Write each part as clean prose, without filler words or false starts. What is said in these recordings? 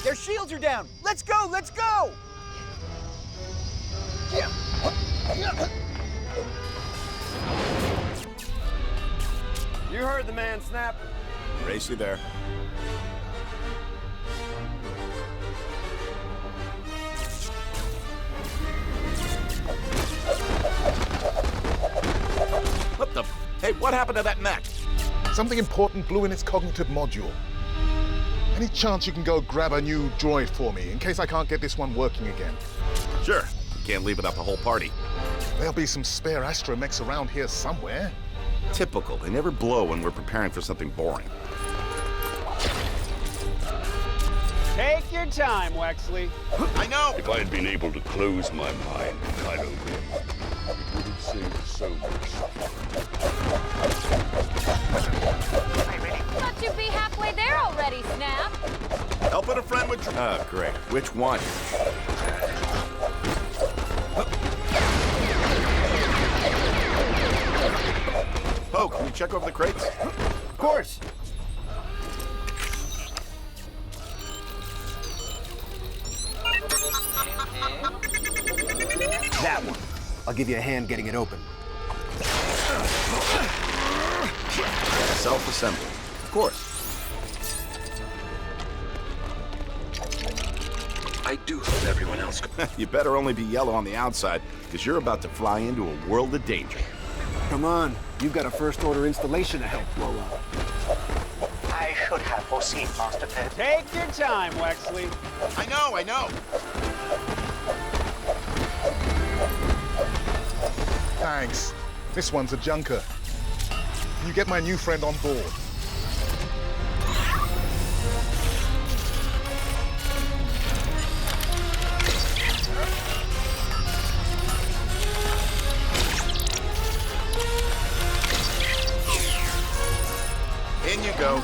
Their shields are down! Let's go! Let's go! You heard the man, Snap. Race you there. What the? Hey, what happened to that mech? Something important blew in its cognitive module. Any chance you can go grab a new droid for me, in case I can't get this one working again? Sure. Can't leave without the whole party. There'll be some spare astromechs around here somewhere. Typical. They never blow when we're preparing for something boring. Take your time, Wexley. I know! If I had been able to close my mind, Kylo Ren, it would have saved so much. Thought you'd be halfway there already, Snap. Helping a friend with... great. Which one? Oh, can you check over the crates? Of course. That one. I'll give you a hand getting it open. Self-assembly. Of course. I do hope everyone else... You better only be yellow on the outside, because you're about to fly into a world of danger. Come on. You've got a first-order installation to help blow up. I should have foreseen, Master Ted. Take your time, Wexley. I know! Thanks. This one's a junker. Can you get my new friend on board? In you go.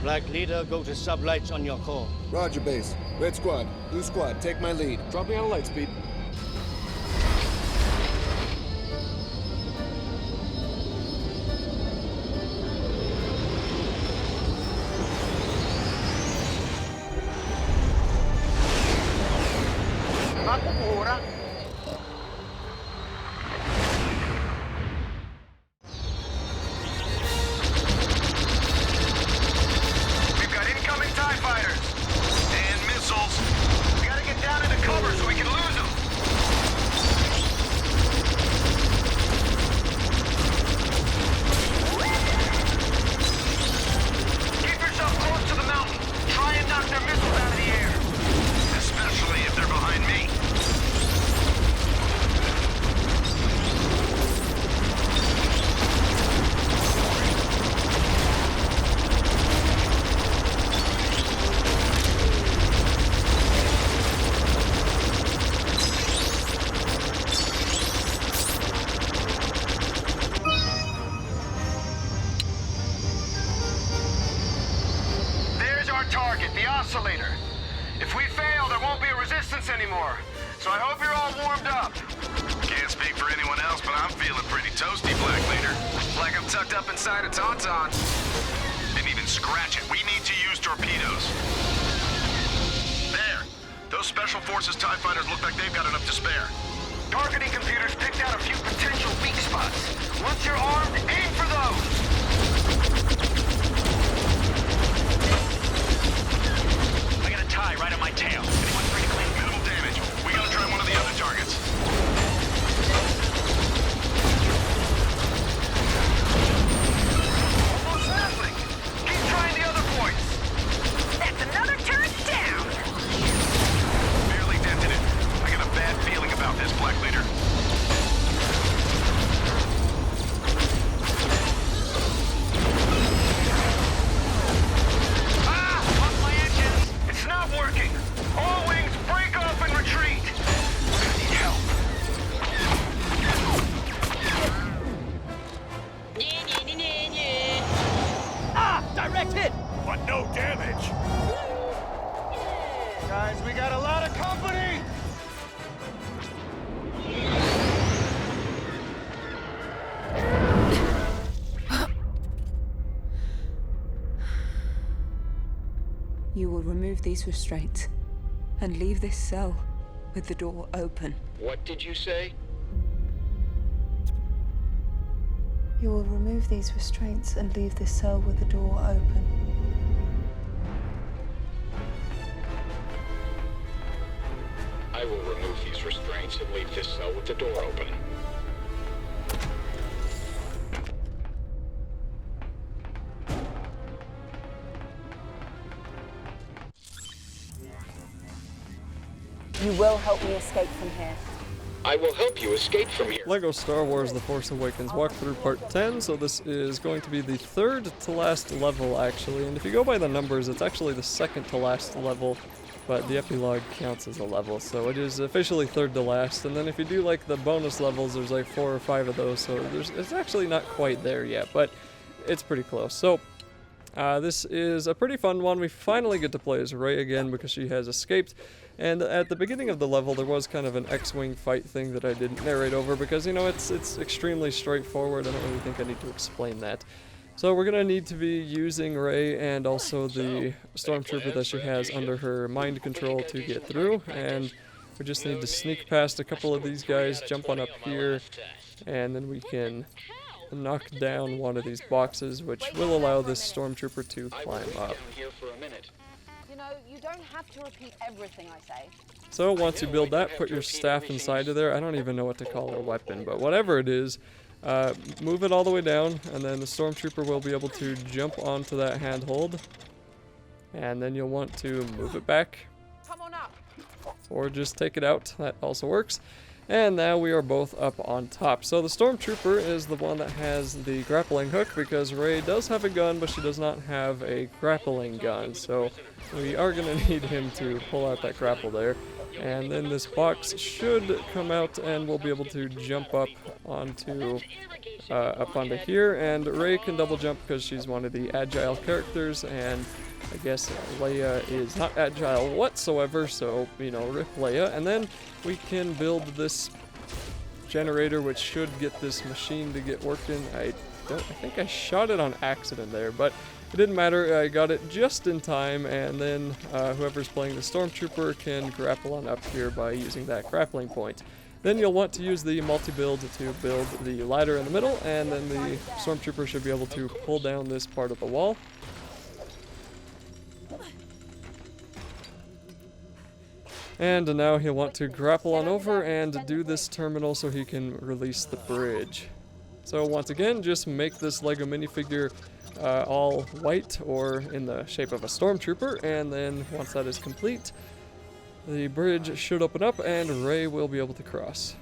Black Leader, go to sublights on your call. Roger, base. Red Squad, Blue Squad, take my lead. Drop me on light speed. If we fail, there won't be a resistance anymore. So I hope you're all warmed up. Can't speak for anyone else, but I'm feeling pretty toasty, Black Leader. Like I'm tucked up inside a tauntaun. Didn't even scratch it. We need to use torpedoes. There. Those Special Forces TIE fighters look like they've got enough to spare. Targeting computers picked out a few potential weak spots. Once you're armed, aim for those! I got a tie right on my tail. Anyone free to claim? Minimal damage. We gotta try one of the other targets. Almost happening. Keep trying the other points. That's another turret down. Barely dented it. I got a bad feeling about this, Black Leader. no damage. Guys, we got a lot of company! You will remove these restraints and leave this cell with the door open. What did you say? You will remove these restraints and leave this cell with the door open. I will remove these restraints and leave this cell with the door open. You will help me escape from here. I will help you escape from here. LEGO Star Wars The Force Awakens walkthrough part 10, so this is going to be the third to last level actually, and if you go by the numbers it's actually the second to last level, but the epilogue counts as a level, so it is officially third to last, and then if you do like the bonus levels there's like 4 or 5 of those, so it's actually not quite there yet, but it's pretty close. So this is a pretty fun one. We finally get to play as Rey again because she has escaped. And at the beginning of the level, there was kind of an X-Wing fight thing that I didn't narrate over because, you know, it's extremely straightforward. I don't really think I need to explain that. So we're going to need to be using Rey and also the stormtrooper that she has under her mind control to get through. And we just need to sneak past a couple of these guys, jump on up here, and then we can knock down one of these boxes, which will allow this stormtrooper to climb up. You know, you don't have to repeat everything I say. So once you build that, put your staff inside of there. I don't even know what to call her weapon, but whatever it is, move it all the way down, and then the stormtrooper will be able to jump onto that handhold. And then you'll want to move it back. Come on up. Or just take it out. That also works. And now we are both up on top. So the stormtrooper is the one that has the grappling hook because Rey does have a gun, but she does not have a grappling gun. So we are going to need him to pull out that grapple there. And then this box should come out and we'll be able to jump up onto here. And Rey can double jump because she's one of the agile characters, and I guess Leia is not agile whatsoever, so, you know, rip Leia. And then we can build this generator, which should get this machine to get working. I think I shot it on accident there, but it didn't matter. I got it just in time, and then whoever's playing the stormtrooper can grapple on up here by using that grappling point. Then you'll want to use the multi-build to build the ladder in the middle, and then the stormtrooper should be able to pull down this part of the wall. And now he'll want to grapple on over and do this terminal so he can release the bridge. So once again, just make this Lego minifigure all white or in the shape of a stormtrooper, and then once that is complete, the bridge should open up and Rey will be able to cross.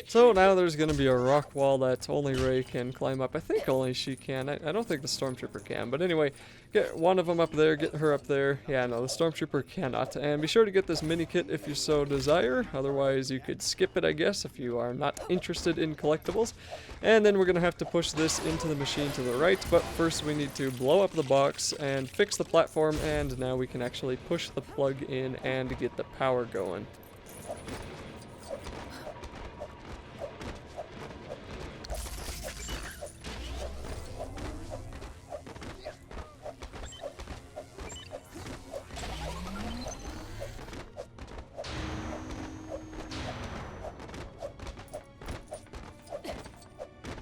So now there's going to be a rock wall that only Rey can climb up. I think only she can. I don't think the stormtrooper can. But anyway, get one of them up there, get her up there. Yeah, no, the stormtrooper cannot. And be sure to get this mini kit if you so desire. Otherwise, you could skip it, I guess, if you are not interested in collectibles. And then we're going to have to push this into the machine to the right. But first we need to blow up the box and fix the platform. And now we can actually push the plug in and get the power going.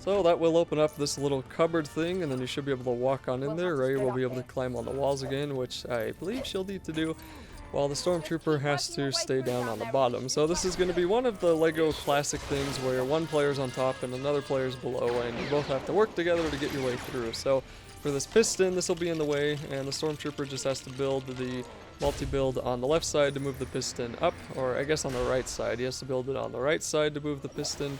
So that will open up this little cupboard thing, and then you should be able to walk on in there. Rey will be able to climb on the walls again, which I believe she'll need to do, while the stormtrooper has to stay down on the bottom. So this is going to be one of the LEGO classic things where one player's on top and another player's below, and you both have to work together to get your way through. So for this piston, this will be in the way, and the stormtrooper just has to build the multi-build on the left side to move the piston up, or I guess on the right side. He has to build it on the right side to move the piston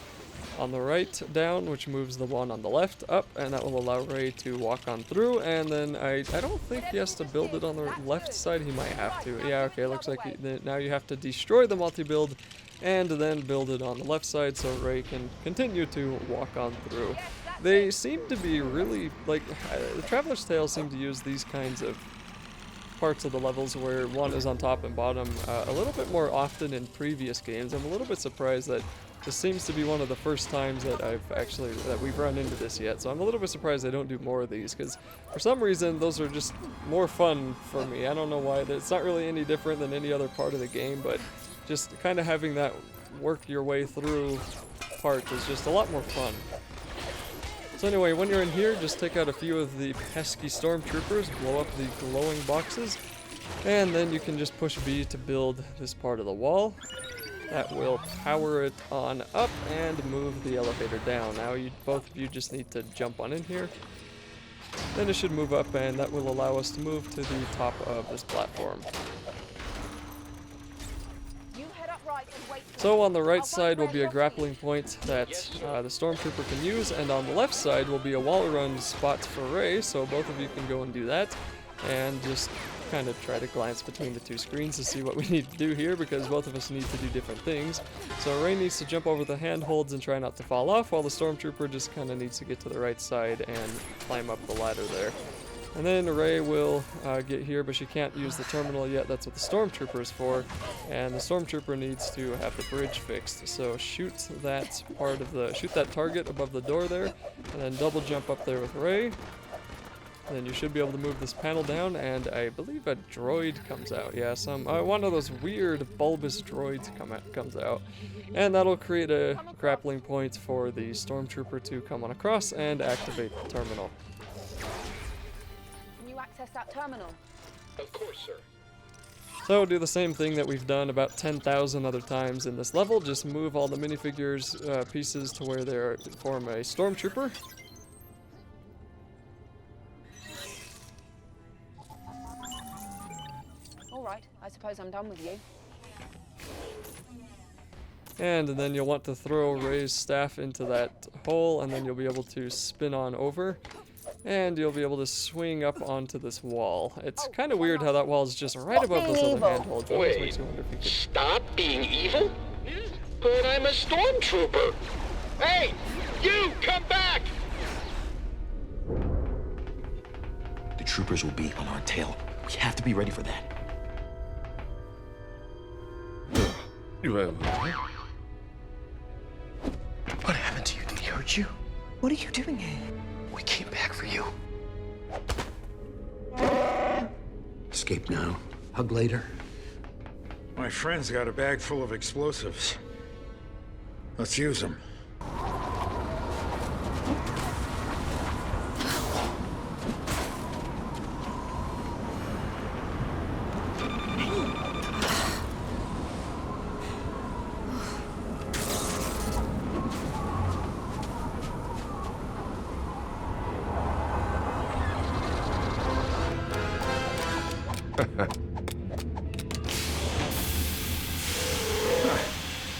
on the right down, which moves the one on the left up, and that will allow Rey to walk on through. And then I don't think he has to build it on the left side. He might have to. Yeah, okay, looks like now you have to destroy the multi-build and then build it on the left side so Rey can continue to walk on through. They seem to be really, like, the Traveler's Tales seem to use these kinds of parts of the levels where one is on top and bottom a little bit more often in previous games. I'm a little bit surprised that this seems to be one of the first times that we've run into this yet, so I'm a little bit surprised they don't do more of these, because for some reason those are just more fun for me. I don't know why. It's not really any different than any other part of the game, but just kind of having that work your way through part is just a lot more fun. So anyway, when you're in here, just take out a few of the pesky stormtroopers, blow up the glowing boxes, and then you can just push B to build this part of the wall. That will power it on up and move the elevator down. Now both of you just need to jump on in here. Then it should move up, and that will allow us to move to the top of this platform. So on the right side will be a grappling point that the stormtrooper can use, and on the left side will be a wall run spot for Rey, so both of you can go and do that, and just kind of try to glance between the two screens to see what we need to do here, because both of us need to do different things. So Rey needs to jump over the handholds and try not to fall off, while the stormtrooper just kind of needs to get to the right side and climb up the ladder there. And then Rey will get here, but she can't use the terminal yet. That's what the stormtrooper is for, and the stormtrooper needs to have the bridge fixed. So shoot that target above the door there, and then double jump up there with Rey. Then you should be able to move this panel down, and I believe a droid comes out. Yeah, one of those weird bulbous droids comes out, and that'll create a grappling point for the stormtrooper to come on across and activate the terminal. Can you access that terminal? Of course, sir. So do the same thing that we've done about 10,000 other times in this level. Just move all the minifigures pieces to where they form a stormtrooper. Alright, I suppose I'm done with you. And then you'll want to throw Rey's staff into that hole, and then you'll be able to spin on over. And you'll be able to swing up onto this wall. It's kind of weird how that wall is just right above those other handholds. Wait, stop being evil? But I'm a stormtrooper. Hey, you, come back! The troopers will be on our tail. We have to be ready for that. What happened to you? Did he hurt you? What are you doing here? We came back for you. Escape now. Hug later. My friend's got a bag full of explosives. Let's use them.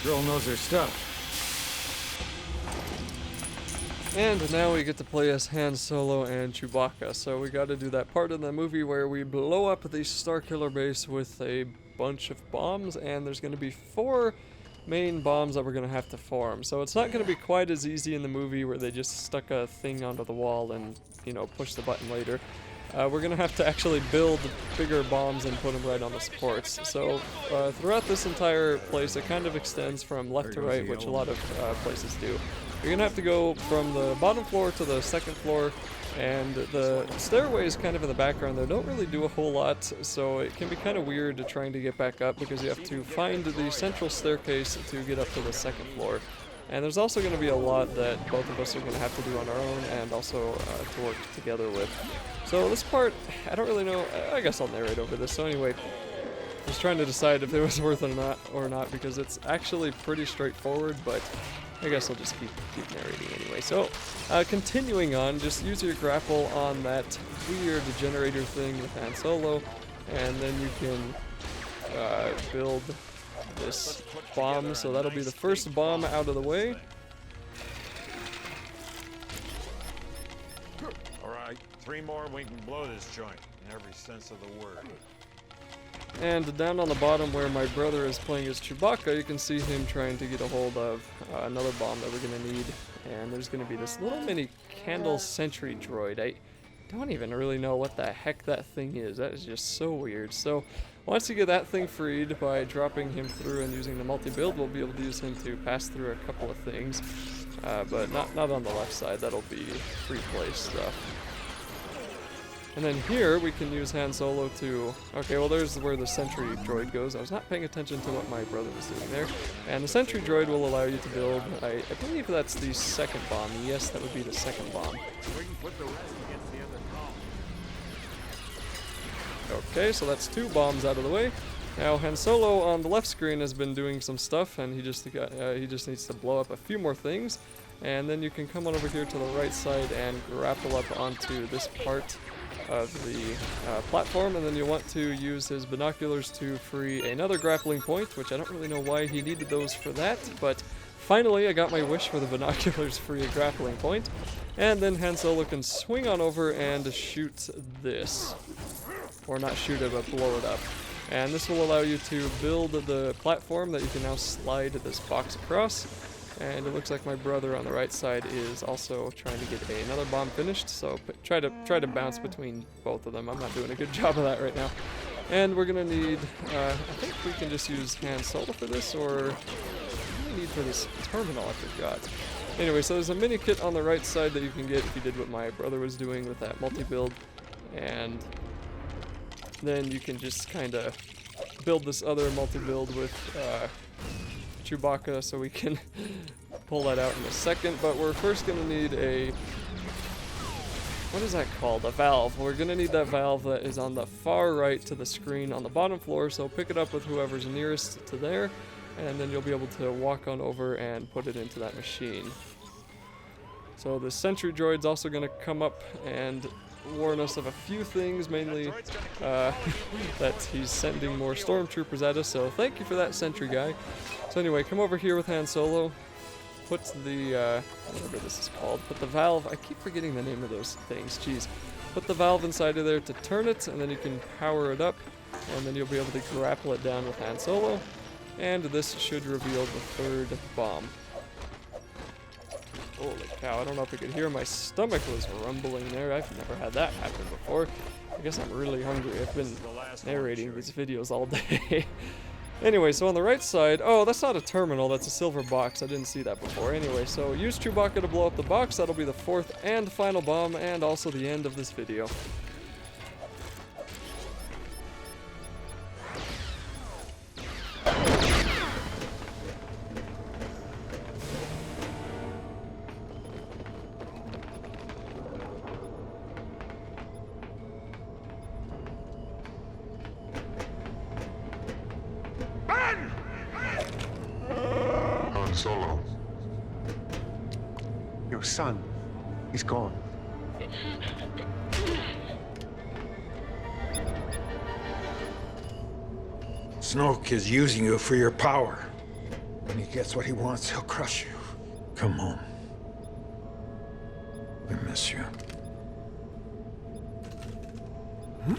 Girl knows her stuff. And now we get to play as Han Solo and Chewbacca. So we got to do that part of the movie where we blow up the Starkiller base with a bunch of bombs, and there's going to be 4 main bombs that we're going to have to form. So it's not going to be quite as easy in the movie where they just stuck a thing onto the wall and, you know, push the button later. We're going to have to actually build bigger bombs and put them right on the supports. So throughout this entire place, it kind of extends from left to right, which a lot of places do. You're going to have to go from the bottom floor to the second floor, and the stairways kind of in the background there don't really do a whole lot, so it can be kind of weird trying to get back up because you have to find the central staircase to get up to the second floor. And there's also going to be a lot that both of us are going to have to do on our own and also to work together with. So this part, I don't really know. I guess I'll narrate over this. So anyway, I was trying to decide if it was worth it or not because it's actually pretty straightforward, but I guess I'll just keep narrating anyway. So continuing on, just use your grapple on that weird generator thing with Han Solo, and then you can build this bomb, so that'll be the first bomb out of the way. Alright, 3 more and we can blow this joint in every sense of the word. And down on the bottom where my brother is playing as Chewbacca, you can see him trying to get a hold of another bomb that we're going to need. And there's going to be this little mini candle sentry droid. I don't even really know what the heck that thing is. That is just so weird. So once you get that thing freed by dropping him through and using the multi-build, we'll be able to use him to pass through a couple of things. But not on the left side. That'll be free play stuff. And then here we can use Han Solo to... Okay, well there's where the sentry droid goes. I was not paying attention to what my brother was doing there. And the sentry droid will allow you to build, I believe that's the second bomb. Yes, that would be the second bomb. We can put the rest against the other column. Okay, so that's 2 bombs out of the way. Now Han Solo on the left screen has been doing some stuff, and he just needs to blow up a few more things. And then you can come on over here to the right side and grapple up onto this part of the platform, and then you want to use his binoculars to free another grappling point, which I don't really know why he needed those for that, but finally I got my wish for the binoculars free a grappling point. And then Han Solo can swing on over and shoot this. Or not shoot it, but blow it up. And this will allow you to build the platform that you can now slide this box across. And it looks like my brother on the right side is also trying to get another bomb finished, so try to bounce between both of them. I'm not doing a good job of that right now. And we're gonna need, I think we can just use Han Solo for this, or what do we need for this terminal? I forgot. Anyway, so there's a mini kit on the right side that you can get if you did what my brother was doing with that multi-build, and then you can just kind of build this other multi-build with Chewbacca, so we can pull that out in a second. But we're first going to need a, what is that called? A valve. We're going to need that valve that is on the far right to the screen on the bottom floor, so pick it up with whoever's nearest to there, and then you'll be able to walk on over and put it into that machine. So the sentry droid's also going to come up and warn us of a few things, mainly that he's sending more stormtroopers at us, so thank you for that, sentry guy. So anyway, come over here with Han Solo, put the, whatever this is called, put the valve, I keep forgetting the name of those things, jeez. Put the valve inside of there to turn it, and then you can power it up, and then you'll be able to grapple it down with Han Solo, and this should reveal the third bomb. Holy cow, I don't know if you could hear my stomach was rumbling there. I've never had that happen before. I guess I'm really hungry. I've been narrating these videos all day. Anyway, so on the right side, oh, that's not a terminal, that's a silver box. I didn't see that before. Anyway, so use Chewbacca to blow up the box. That'll be the 4th and final bomb, and also the end of this video. Han Solo. Your son, he's gone. Snoke is using you for your power. When he gets what he wants, he'll crush you. Come home. We miss you. Hmm?